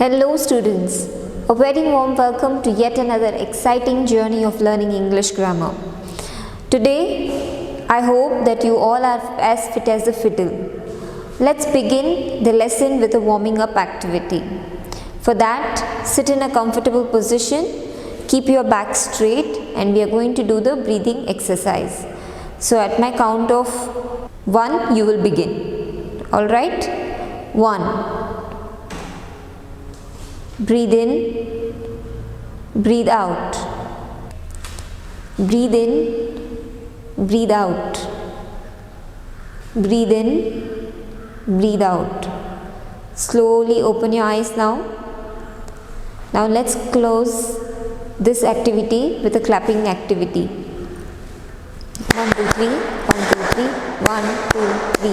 Hello students, a very warm welcome to yet another exciting journey of learning English grammar. Today, I hope that you all are as fit as a fiddle. Let's begin the lesson with a warming up activity. For that, sit in a comfortable position, keep your back straight, and we are going to do the breathing exercise. So at my count of 1, you will begin. Alright? 1. Breathe in, breathe out. Breathe in, breathe out. Breathe in, breathe out. Slowly open your eyes now. Now let's close this activity with a clapping activity. 1, 2, 3, 1, 2, 3, 1, 2, 3.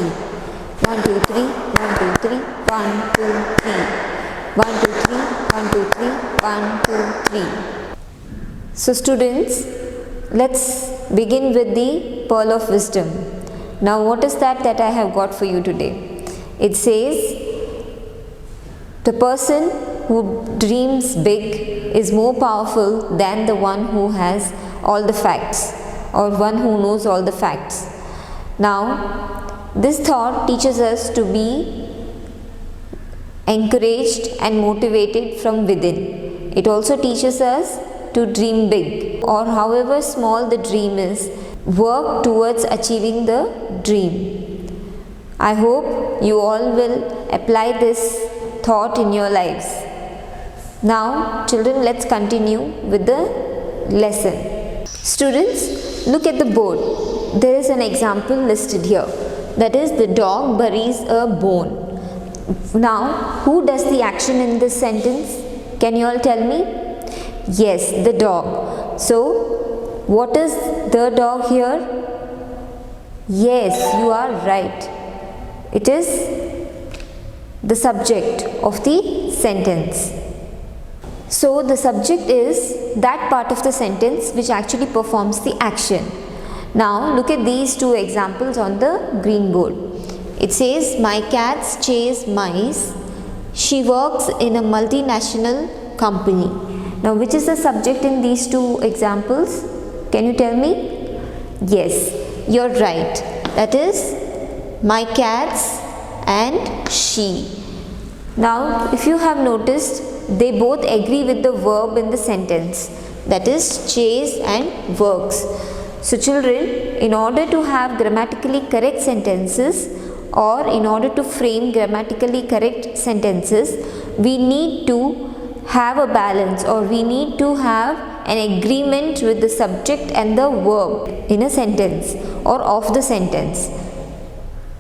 1, 2, 3, 1, 2, 3, 1, 2, 3. 1, 2, 3, 1, 2, 3, 1, 2, 3. So students, let's begin with the pearl of wisdom. Now what is that I have got for you today? It says, the person who dreams big is more powerful than the one who has all the facts or one who knows all the facts. Now, this thought teaches us to be encouraged and motivated from within. It also teaches us to dream big, or however small the dream is, work towards achieving the dream. I hope you all will apply this thought in your lives. Now children, let's continue with the lesson. Students, look at the board. There is an example listed here. That is, the dog buries a bone. Now, who does the action in this sentence? Can you all tell me? Yes, the dog. So, what is the dog here? Yes, you are right. It is the subject of the sentence. So, the subject is that part of the sentence which actually performs the action. Now, look at these two examples on the green board. It says, my cats chase mice. She works in a multinational company. Now, which is the subject in these two examples? Can you tell me? Yes, you're right. That is, my cats and she. Now, if you have noticed, they both agree with the verb in the sentence. That is, chase and works. So, children, in order to have grammatically correct sentences, or in order to frame grammatically correct sentences, we need to have a balance, or we need to have an agreement with the subject and the verb in a sentence or of the sentence.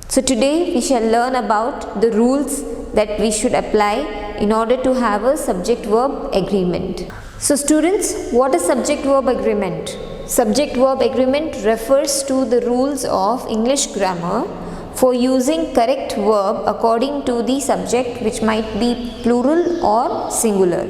So today we shall learn about the rules that we should apply in order to have a subject-verb agreement. So students, what is subject-verb agreement? Subject-verb agreement refers to the rules of English grammar for using correct verb according to the subject, which might be plural or singular.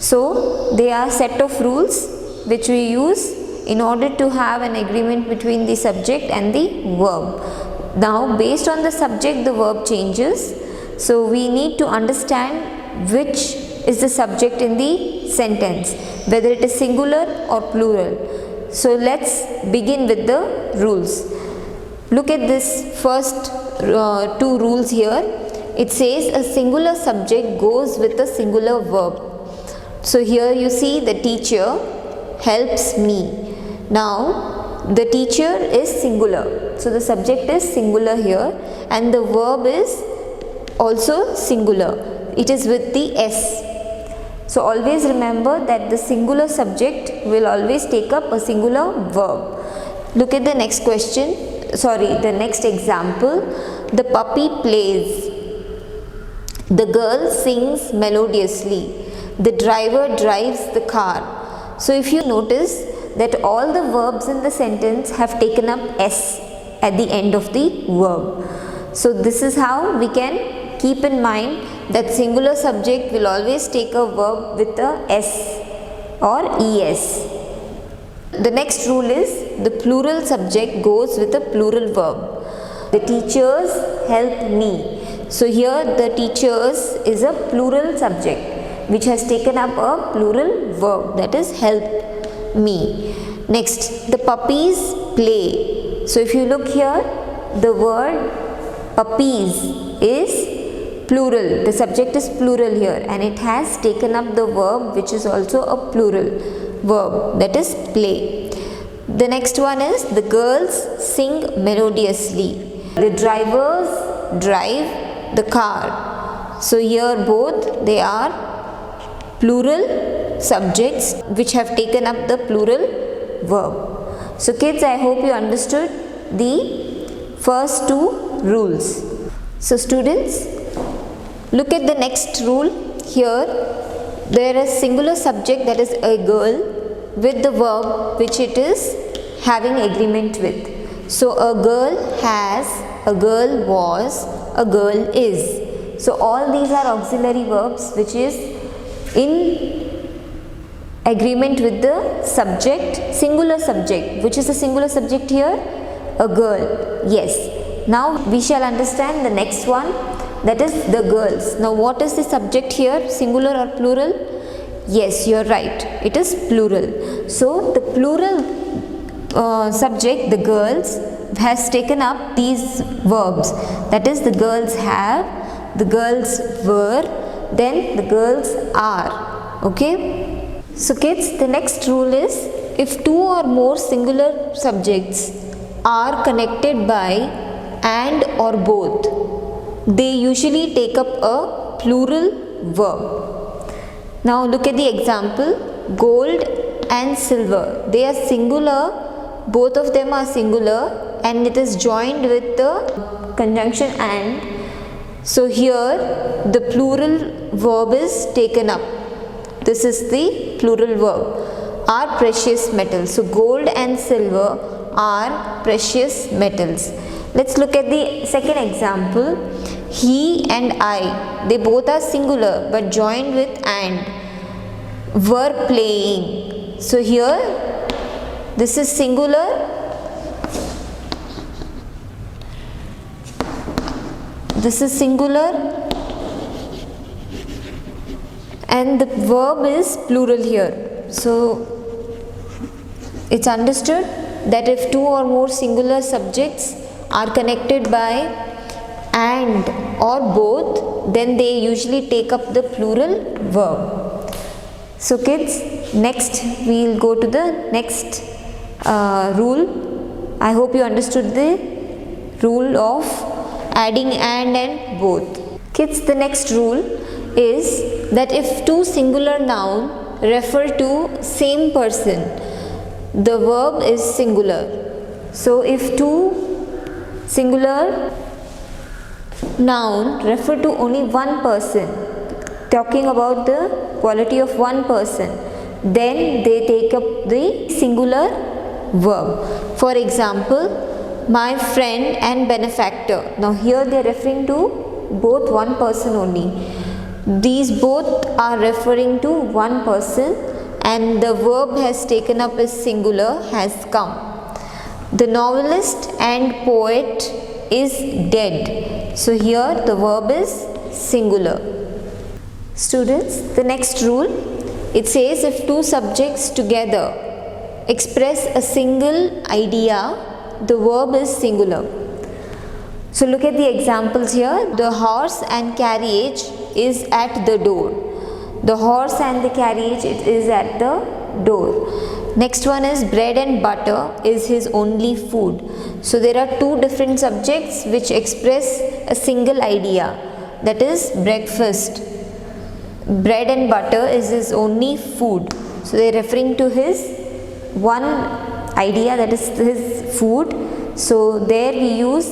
So, they are set of rules which we use in order to have an agreement between the subject and the verb. Now, based on the subject, the verb changes. So, we need to understand which is the subject in the sentence, whether it is singular or plural. So, let's begin with the rules. Look at this first two rules here. It says a singular subject goes with a singular verb. So here you see the teacher helps me. Now the teacher is singular. So the subject is singular here and the verb is also singular. It is with the S. So always remember that the singular subject will always take up a singular verb. Look at the next question. The next example. The puppy plays. The girl sings melodiously. The driver drives the car. So if you notice that all the verbs in the sentence have taken up S at the end of the verb. So this is how we can keep in mind that singular subject will always take a verb with a S or ES. The next rule is the plural subject goes with a plural verb. The teachers help me. So here the teachers is a plural subject which has taken up a plural verb, that is help me. Next, the puppies play. So if you look here, the word puppies is plural, the subject is plural here, and it has taken up the verb which is also a plural verb, that is play. The next one is the girls sing melodiously. The drivers drive the car. So here both they are plural subjects which have taken up the plural verb. So kids, I hope you understood the first two rules. So students, look at the next rule. Here there is singular subject, that is a girl, with the verb which it is having agreement with. So a girl has, a girl was, a girl is. So all these are auxiliary verbs which is in agreement with the subject, singular subject. Which is the singular subject here? A girl. Yes. Now we shall understand the next one, that is the girls. Now what is the subject here? Singular or plural? Yes, you are right. It is plural. So the plural subject, the girls, has taken up these verbs. That is, the girls have, the girls were, then the girls are. Okay. So kids, the next rule is, if two or more singular subjects are connected by and or both, they usually take up a plural verb. Now look at the example, gold and silver. They are singular, both of them are singular, and it is joined with the conjunction and. So here the plural verb is taken up. This is the plural verb, are precious metals. So gold and silver are precious metals. Let's look at the second example. He and I, they both are singular but joined with and, were playing. So here this is singular, this is singular, and the verb is plural here. So it's understood that if two or more singular subjects are connected by and or both, then they usually take up the plural verb. So kids, next we will go to the next rule. I hope you understood the rule of adding and both. Kids, the next rule is that if two singular noun refer to same person, the verb is singular. So if two singular noun refer to only one person, talking about the quality of one person, then they take up the singular verb. For example, my friend and benefactor. Now here they are referring to both one person only. These both are referring to one person, and the verb has taken up as singular, has come. The novelist and poet is dead. So here the verb is singular. Students, the next rule, it says if two subjects together express a single idea, the verb is singular. So look at the examples here. The horse and carriage is at the door. The horse and the carriage, it is at the door. Next one is bread and butter is his only food. So there are two different subjects which express a single idea, that is breakfast. Bread and butter is his only food. So they are referring to his one idea, that is his food. So there we use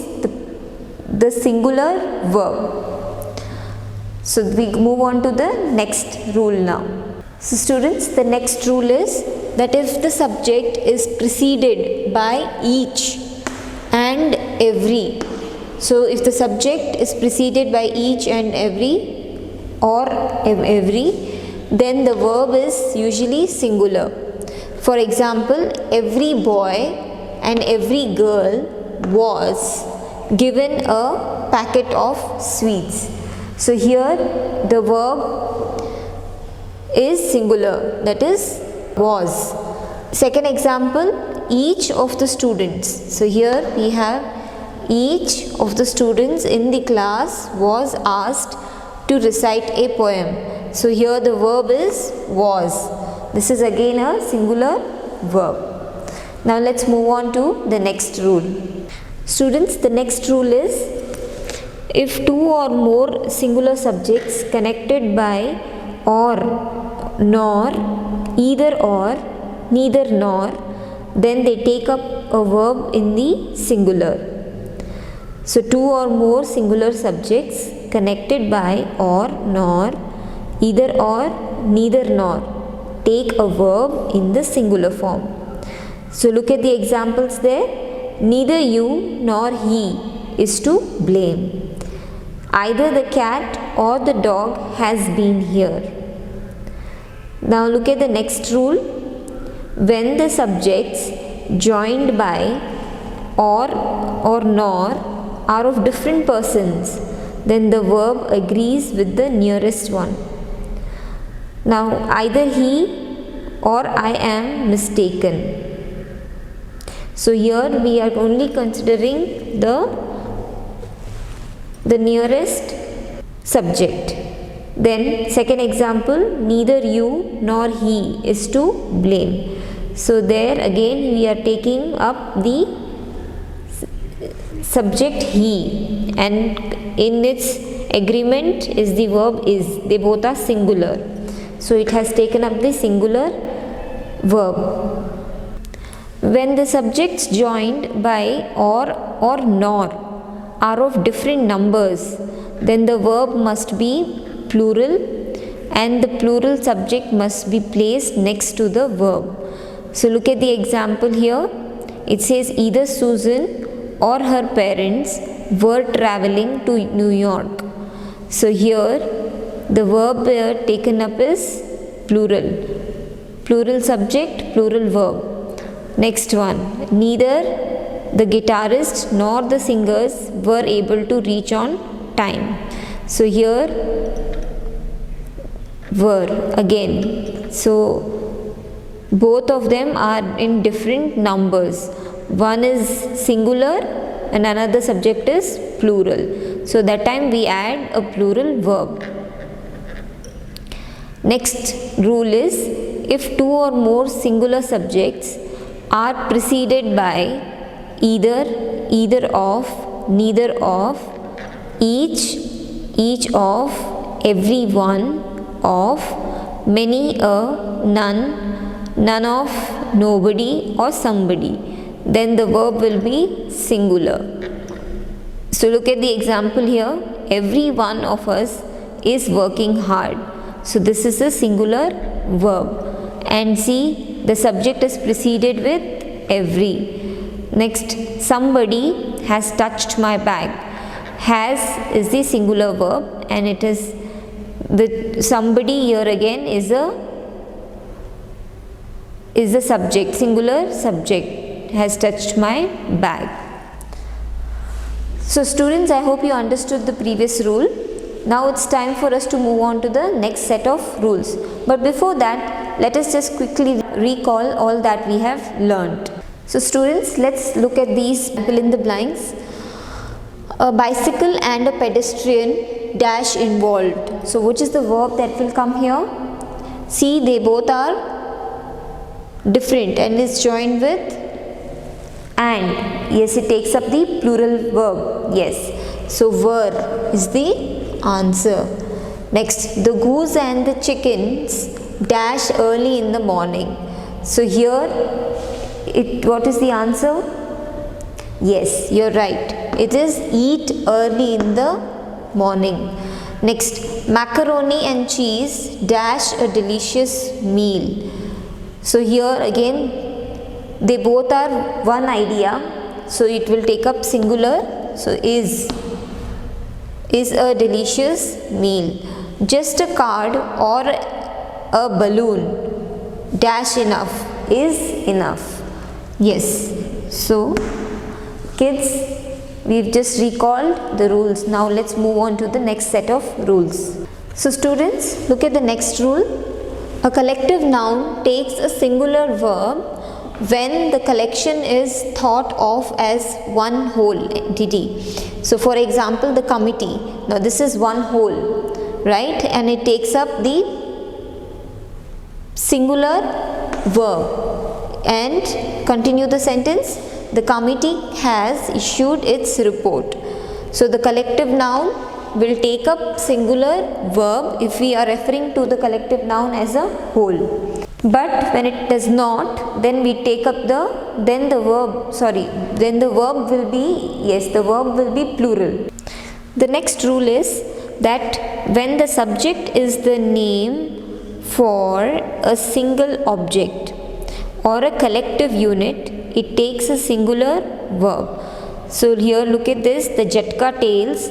the singular verb. So we move on to the next rule now. So students, the next rule is that if the subject is preceded by each and every, so if the subject is preceded by each and every or every, then the verb is usually singular. For example, every boy and every girl was given a packet of sweets. So here the verb is singular, that is was. Second example, each of the students. So here we have each of the students in the class was asked to recite a poem. So here the verb is was. This is again a singular verb. Now let's move on to the next rule. Students, the next rule is, if two or more singular subjects connected by or, nor, either or, neither nor, then they take up a verb in the singular. So two or more singular subjects connected by or, nor, either or, neither nor, take a verb in the singular form. So look at the examples there. Neither you nor he is to blame. Either the cat or the dog has been here. Now look at the next rule. When the subjects joined by or nor are of different persons, then the verb agrees with the nearest one. Now either he or I am mistaken. So here we are only considering the nearest subject. Then second example, neither you nor he is to blame. So there again we are taking up the subject he, and in its agreement is the verb is. They both are singular. So it has taken up the singular verb. When the subjects joined by or nor are of different numbers, then the verb must be plural and the plural subject must be placed next to the verb. So look at the example here. It says either Susan or her parents were traveling to New York. So here the verb taken up is plural. Plural subject, plural verb. Next one, neither the guitarist nor the singers were able to reach on time. So here were again. So both of them are in different numbers. One is singular and another subject is plural. So that time we add a plural verb. Next rule is, if two or more singular subjects are preceded by either, either of, neither of, each of, every one, of, many a, none of, nobody or somebody, then the verb will be singular. So look at the example here. Every one of us is working hard. So this is a singular verb. And see, the subject is preceded with every. Next, somebody has touched my bag. Has is the singular verb and it is the somebody here again is the subject, singular subject, has touched my bag. So students, I hope you understood the previous rule. Now it's time for us to move on to the next set of rules. But before that, let us just quickly recall all that we have learnt. So students, let's look at these fill in the blanks. A bicycle and a pedestrian dash involved. So which is the verb that will come here? See, they both are different and is joined with and. Yes, it takes up the plural verb. Yes. So were is the answer. Next, the goose and the chickens dash early in the morning. So here, what is the answer? Yes, you're right. It is eat early in the morning. Next, macaroni and cheese dash a delicious meal. So here again, they both are one idea. So it will take up singular. So is a delicious meal. Just a card or a balloon dash enough is enough. Yes. So kids, We've just recalled the rules. Now let's move on to the next set of rules. So students, look at the next rule. A collective noun takes a singular verb when the collection is thought of as one whole entity. So for example, the committee. Now this is one whole, right? And it takes up the singular verb. And continue the sentence. The committee has issued its report. So the collective noun will take up singular verb if we are referring to the collective noun as a whole. But when it does not, then we take up the verb will be plural. The next rule is that when the subject is the name for a single object or a collective unit, it takes a singular verb. So here look at this, the Jatka Tales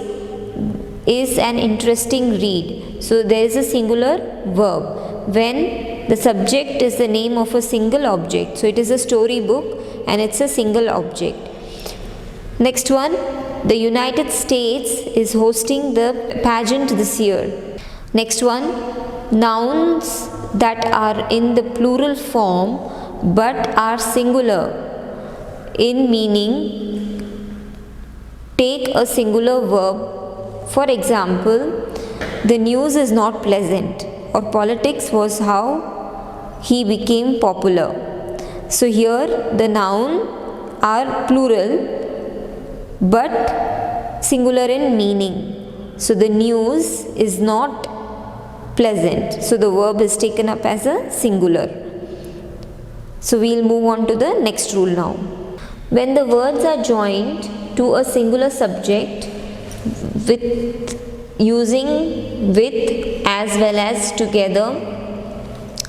is an interesting read. So there is a singular verb when the subject is the name of a single object. So it is a story book and it's a single object. Next one, the United States is hosting the pageant this year. Next one, nouns that are in the plural form but are singular in meaning take a singular verb. For example, the news is not pleasant, or politics was how he became popular. So here the noun are plural but singular in meaning. So the news is not pleasant. So the verb is taken up as a singular. So we'll move on to the next rule now. When the words are joined to a singular subject with using with as well as together,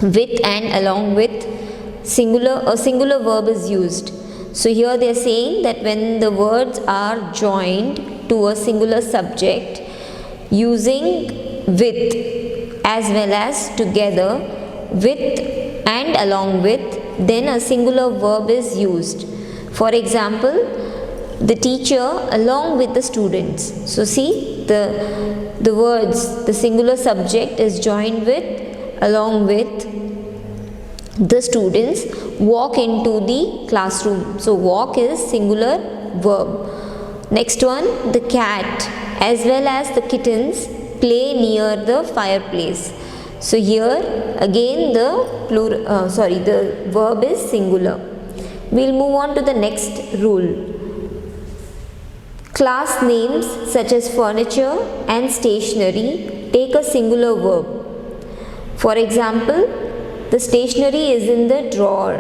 with and along with, a singular verb is used. So here they are saying that when the words are joined to a singular subject using with as well as together, with and along with, then a singular verb is used. For example, the teacher along with the students. So see the words, the singular subject is joined with along with the students walk into the classroom. So walk is singular verb. Next one, the cat as well as the kittens play near the fireplace. So here again the verb is singular. We'll move on to the next rule. Class names such as furniture and stationery take a singular verb. For example, the stationery is in the drawer.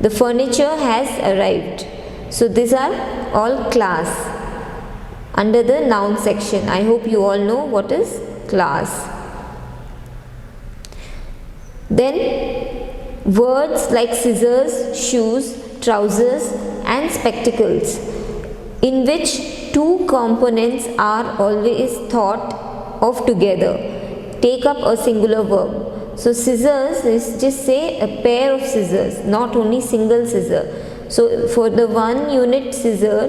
The furniture has arrived. So these are all class under the noun section. I hope you all know what is class. Then words like scissors, shoes, trousers and spectacles, in which two components are always thought of together, take up a singular verb. So scissors is just say a pair of scissors, not only single scissor. So for the 1 unit scissor,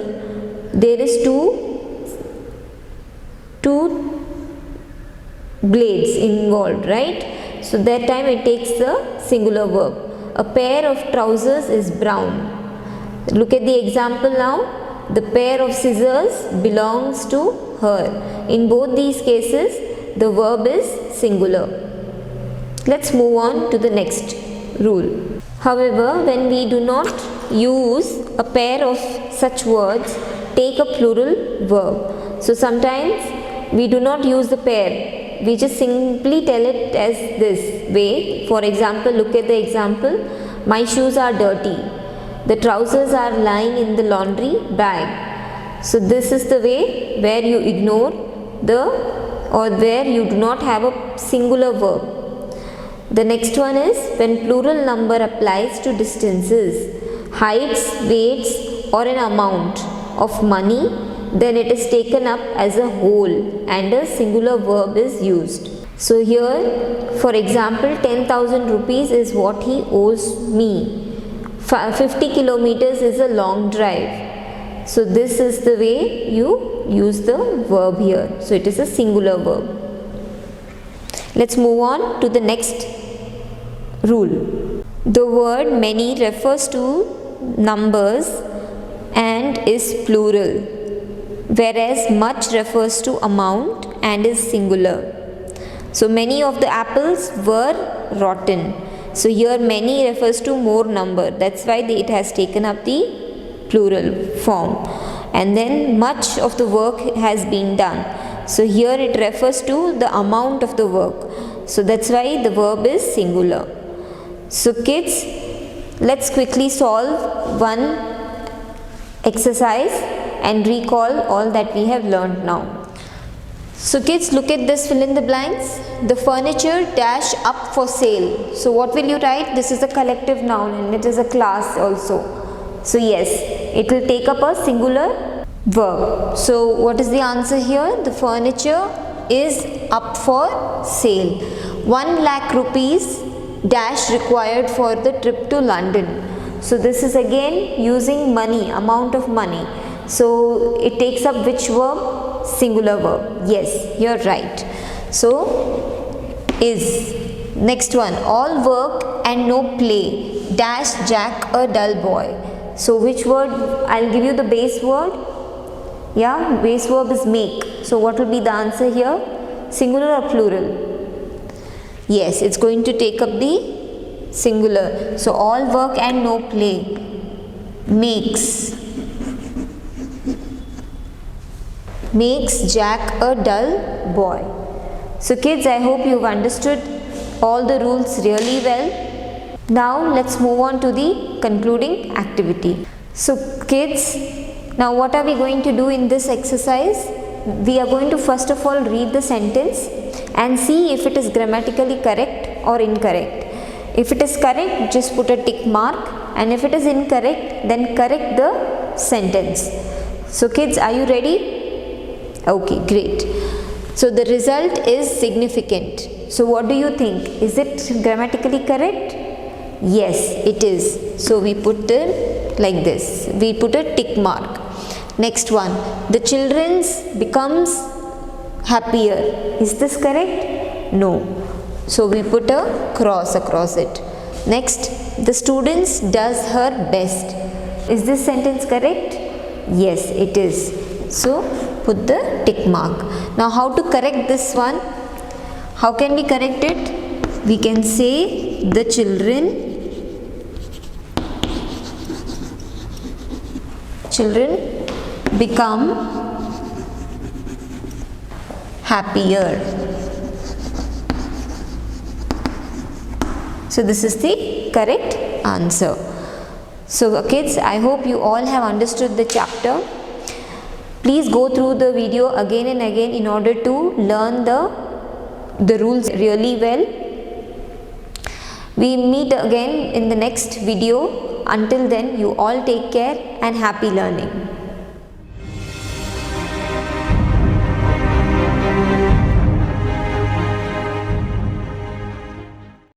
there is two blades involved, right? So that time it takes the singular verb. A pair of trousers is brown. Look at the example now. The pair of scissors belongs to her. In both these cases, the verb is singular. Let's move on to the next rule. However, when we do not use a pair of such words, take a plural verb. So sometimes we do not use the pair. We just simply tell it as this way. For example, look at the example. My shoes are dirty. The trousers are lying in the laundry bag. So this is the way where you ignore where you do not have a singular verb. The next one is when plural number applies to distances, heights, weights or an amount of money, then it is taken up as a whole and a singular verb is used. So here, for example, 10,000 rupees is what he owes me. 50 kilometers is a long drive. So this is the way you use the verb here. So it is a singular verb. Let's move on to the next rule. The word many refers to numbers and is plural, whereas much refers to amount and is singular. So many of the apples were rotten. So here many refers to more number. That's why it has taken up the plural form. And then much of the work has been done. So here it refers to the amount of the work. So that's why the verb is singular. So kids, let's quickly solve one exercise and recall all that we have learned now. So kids, look at this, fill in the blanks. The furniture dash up for sale. So what will you write? This is a collective noun and it is a class also. So yes, it will take up a singular verb. So what is the answer here? The furniture is up for sale. 1 lakh rupees dash required for the trip to London. So this is again using money, amount of money. So it takes up which verb? Singular verb. Yes, you're right. So is. Next one, all work and no play dash Jack a dull boy. So which word? I'll give you the base word. Yeah, base verb is make. So what will be the answer here? Singular or plural? Yes, it's going to take up the singular. So all work and no play makes Jack a dull boy. So kids, I hope you've understood all the rules really well. Now let's move on to the concluding activity. So kids, now what are we going to do in this exercise? We are going to first of all read the sentence and see if it is grammatically correct or incorrect. If it is correct, just put a tick mark, and if it is incorrect, then correct the sentence. So kids, are you ready? Okay, great. So the result is significant. So what do you think? Is it grammatically correct? Yes, it is. So we put it like this. We put a tick mark. Next one. The children's becomes happier. Is this correct? No. So we put a cross across it. Next. The students does her best. Is this sentence correct? Yes, it is. So put the tick mark. Now how to correct this one? How can we correct it? We can say the children become happier. So this is the correct answer. So kids, I hope you all have understood the chapter. Please go through the video again and again in order to learn the rules really well. We meet again in the next video. Until then, you all take care and happy learning.